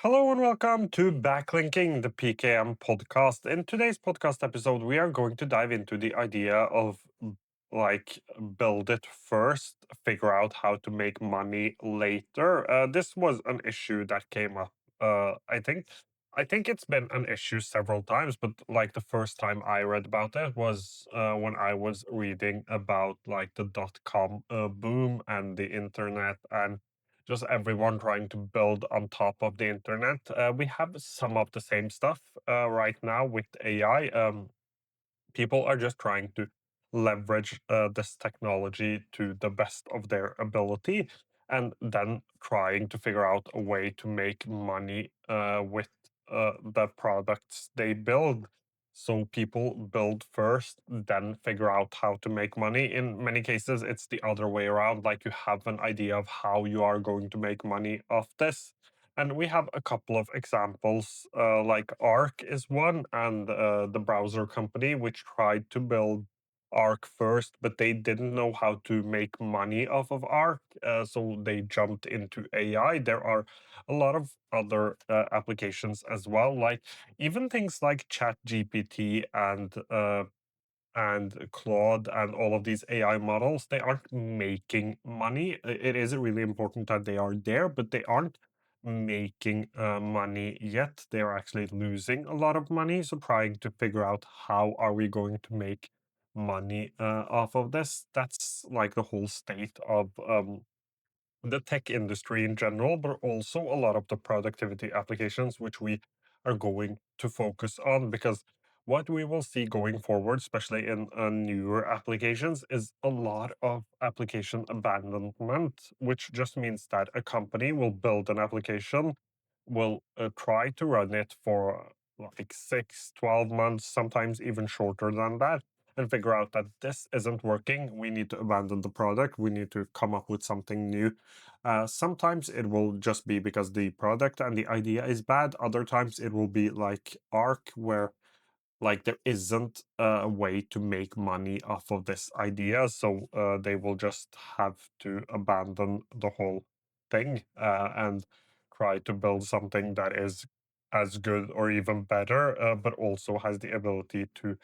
Hello and welcome to Backlinking, the PKM podcast. In today's podcast episode, we are going to dive into the idea of like build it first, figure out how to make money later. This was an issue that came up. I think it's been an issue several times, but like the first time I read about it was when I was reading about like the dot-com boom and the internet and just everyone trying to build on top of the internet. We have some of the same stuff right now with AI. People are just trying to leverage this technology to the best of their ability and then trying to figure out a way to make money with the products they build. So people build first, then figure out how to make money. In many cases, it's the other way around. Like you have an idea of how you are going to make money off this. And we have a couple of examples, like Arc is one, and the browser company, which tried to build Arc first, but they didn't know how to make money off of Arc, so they jumped into AI. There are a lot of other applications as well, like even things like ChatGPT and Claude and all of these AI models, they aren't making money. It is really important that they are there, but they aren't making money yet. They're actually losing a lot of money. So trying to figure out how are we going to make money off of this. That's like the whole state of the tech industry in general, but also a lot of the productivity applications, which we are going to focus on. Because what we will see going forward, especially in newer applications, is a lot of application abandonment, which just means that a company will build an application, will try to run it for like 6, 12 months, sometimes even shorter than that, and figure out that this isn't working. We need to abandon the product. We need to come up with something new. Sometimes it will just be because the product and the idea is bad. Other times it will be like Arc, where like there isn't a way to make money off of this idea, so they will just have to abandon the whole thing and try to build something that is as good or even better, but also has the ability to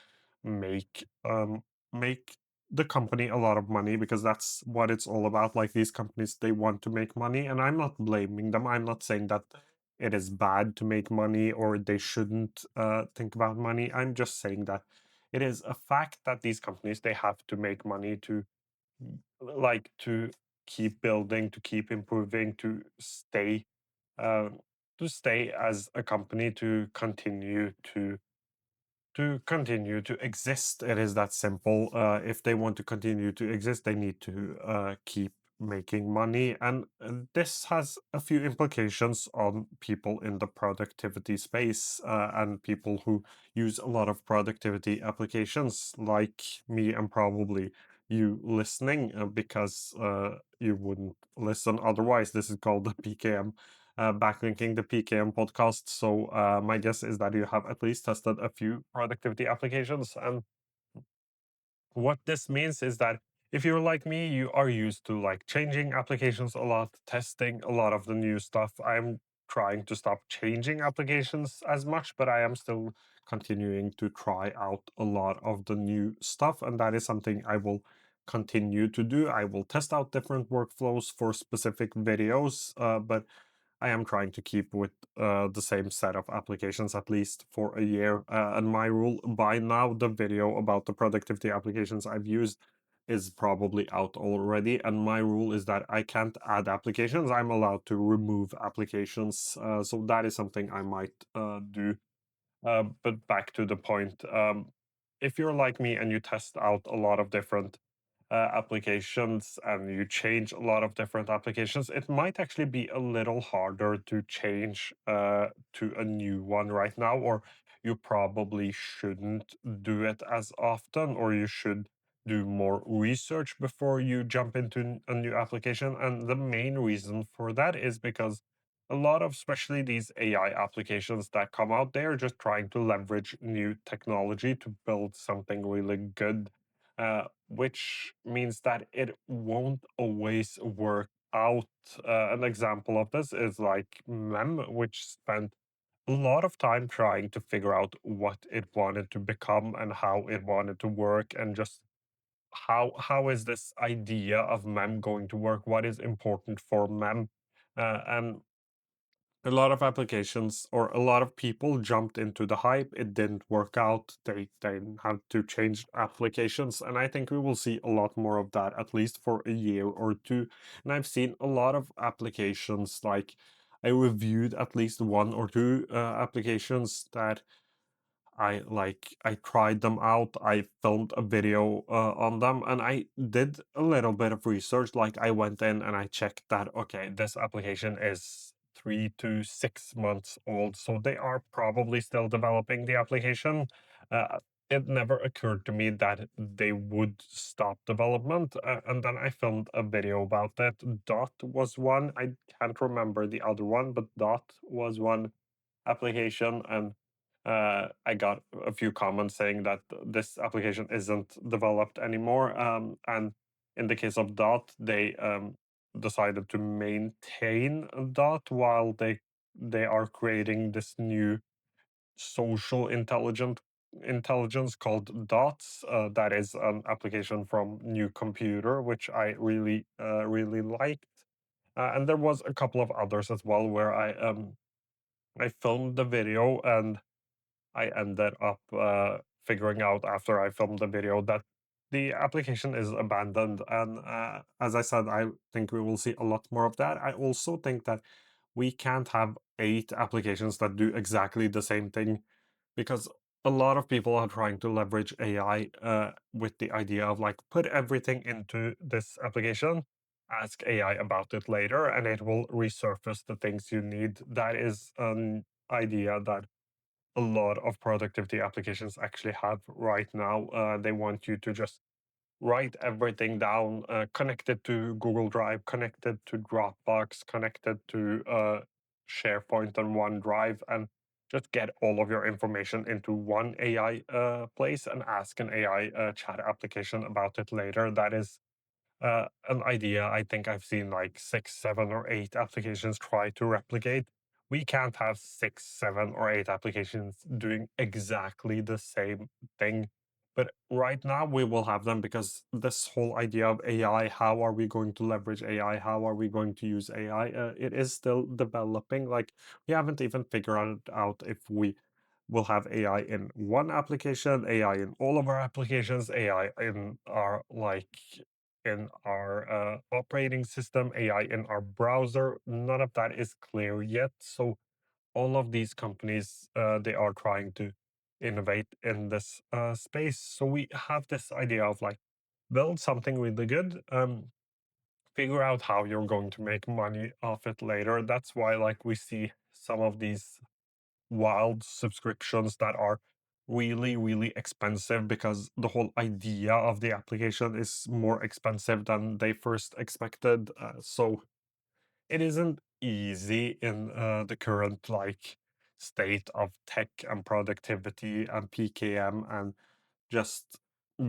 make make the company a lot of money, because that's what it's all about. Like these companies, they want to make money, and I'm not blaming them. I'm not saying that it is bad to make money or they shouldn't think about money. I'm just saying that it is a fact that these companies, they have to make money to like to keep building, to keep improving, uh, to stay as a company, to exist. It is that simple. If they want to continue to exist, they need to keep making money. And this has a few implications on people in the productivity space and people who use a lot of productivity applications, like me and probably you listening, because you wouldn't listen otherwise. This is called the PKM, backlinking the PKM podcast. So my guess is that you have at least tested a few productivity applications. And what this means is that if you're like me, you are used to like changing applications a lot, testing a lot of the new stuff. I'm trying to stop changing applications as much, but I am still continuing to try out a lot of the new stuff. And that is something I will continue to do. I will test out different workflows for specific videos, but I am trying to keep with the same set of applications at least for a year. And my rule by now, the video about the productivity applications I've used is probably out already. And my rule is that I can't add applications. I'm allowed to remove applications. So that is something I might do. But back to the point, if you're like me and you test out a lot of different applications and you change a lot of different applications, it might actually be a little harder to change to a new one right now, or you probably shouldn't do it as often, or you should do more research before you jump into a new application. And the main reason for that is because a lot of, especially these AI applications that come out, they're just trying to leverage new technology to build something really good, which means that it won't always work out. An example of this is like Mem, which spent a lot of time trying to figure out what it wanted to become and how it wanted to work, and just how is this idea of Mem going to work? What is important for Mem? And a lot of applications or a lot of people jumped into the hype. It didn't work out. They had to change applications, and I think we will see a lot more of that at least for a year or two. And I've seen a lot of applications, like I reviewed at least one or two applications that I tried them out. I filmed a video on them, and I did a little bit of research. Like I went in and I checked that okay, this application is 3 to 6 months old, so they are probably still developing the application. It never occurred to me that they would stop development, and then I filmed a video about that. Dot was one. I can't remember the other one, but Dot was one application, and I got a few comments saying that this application isn't developed anymore. And in the case of Dot, they decided to maintain Dot while they are creating this new social intelligence called Dots. That is an application from New Computer, which I really liked. And there was a couple of others as well where I filmed the video, and I ended up figuring out after I filmed the video that the application is abandoned. And as I said, I think we will see a lot more of that. I also think that we can't have 8 applications that do exactly the same thing, because a lot of people are trying to leverage AI with the idea of like put everything into this application, ask AI about it later, and it will resurface the things you need. That is an idea that a lot of productivity applications actually have right now. They want you to just write everything down, connected to Google Drive, connected to Dropbox, connected to SharePoint and OneDrive, and just get all of your information into one AI place and ask an AI chat application about it later. That is an idea I think I've seen like 6, 7, or 8 applications try to replicate. We can't have 6, 7, or 8 applications doing exactly the same thing. But right now we will have them because this whole idea of AI, how are we going to leverage AI? How are we going to use AI? It is still developing. Like we haven't even figured out if we will have AI in one application, AI in all of our applications, AI in our operating system, AI in our browser. None of that is clear yet. So all of these companies, they are trying to innovate in this space. So we have this idea of like build something really good, figure out how you're going to make money off it later. That's why like we see some of these wild subscriptions that are really expensive, because the whole idea of the application is more expensive than they first expected. So it isn't easy in the current like state of tech and productivity and PKM and just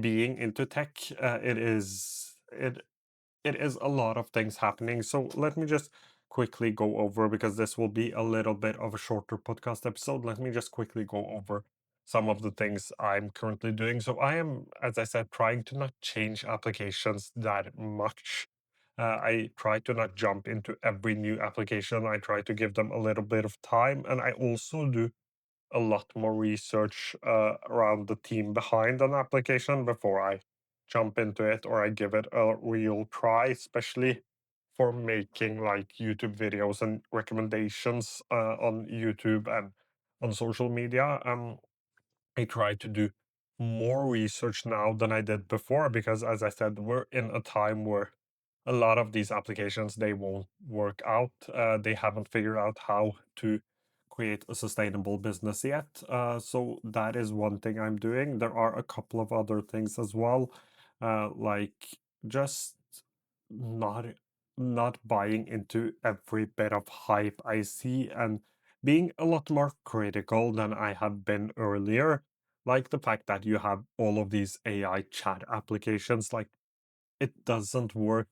being into tech. It is a lot of things happening. So let me just quickly go over, because this will be a little bit of a shorter podcast episode. Let me just quickly go over some of the things I'm currently doing. So I am, as I said, trying to not change applications that much. I try to not jump into every new application. I try to give them a little bit of time. And I also do a lot more research around the team behind an application before I jump into it or I give it a real try, especially for making like YouTube videos and recommendations on YouTube and on social media. I try to do more research now than I did before, because as I said, we're in a time where a lot of these applications, they won't work out. They haven't figured out how to create a sustainable business yet. So that is one thing I'm doing. There are a couple of other things as well, like just not not buying into every bit of hype I see, and being a lot more critical than I have been earlier. Like the fact that you have all of these AI chat applications, like it doesn't work.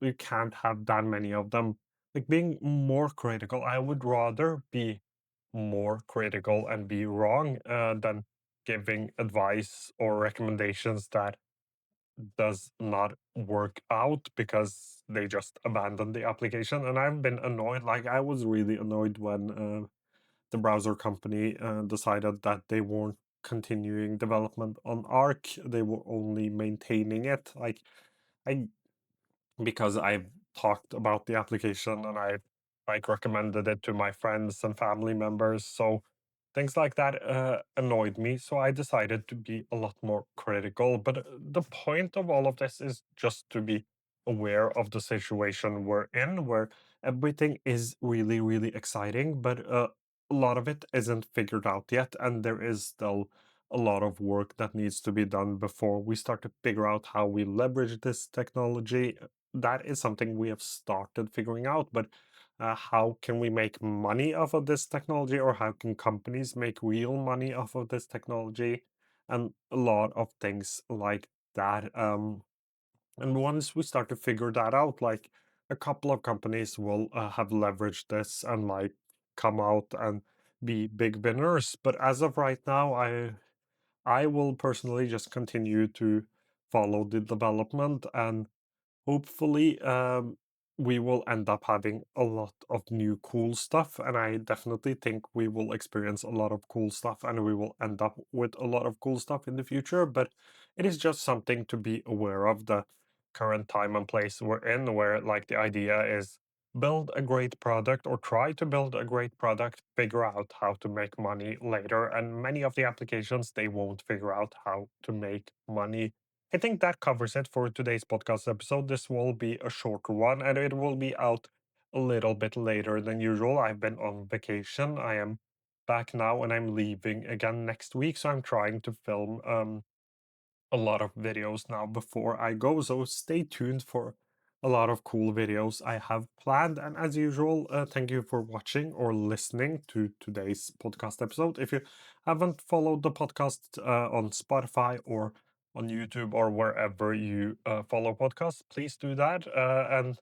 You can't have that many of them. Like being more critical, I would rather be more critical and be wrong than giving advice or recommendations that does not work out because they just abandoned the application. And I've been annoyed. Like I was really annoyed when the browser company decided that they weren't continuing development on Arc. They were only maintaining it. I because I've talked about the application and I like recommended it to my friends and family members. So things like that annoyed me. So I decided to be a lot more critical. But the point of all of this is just to be aware of the situation we're in, where everything is really, really exciting, but a lot of it isn't figured out yet. And there is still a lot of work that needs to be done before we start to figure out how we leverage this technology. That is something we have started figuring out, but how can we make money off of this technology, or how can companies make real money off of this technology, and a lot of things like that. And once we start to figure that out, like a couple of companies will have leveraged this and like come out and be big winners. But as of right now, I will personally just continue to follow the development, and hopefully, we will end up having a lot of new cool stuff, and I definitely think we will experience a lot of cool stuff, and we will end up with a lot of cool stuff in the future. But it is just something to be aware of the current time and place we're in, where like the idea is build a great product or try to build a great product, figure out how to make money later. And many of the applications, they won't figure out how to make money. I think that covers it for today's podcast episode. This will be a shorter one and it will be out a little bit later than usual. I've been on vacation. I am back now and I'm leaving again next week. So I'm trying to film a lot of videos now before I go. So stay tuned for a lot of cool videos I have planned. And as usual, thank you for watching or listening to today's podcast episode. If you haven't followed the podcast on Spotify or on YouTube or wherever you follow podcasts, please do that. And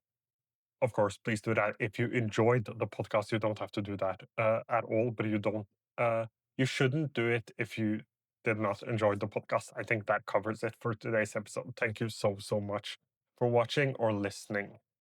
of course, please do that. If you enjoyed the podcast, you don't have to do that at all, but you shouldn't do it if you did not enjoy the podcast. I think that covers it for today's episode. Thank you so, so much for watching or listening.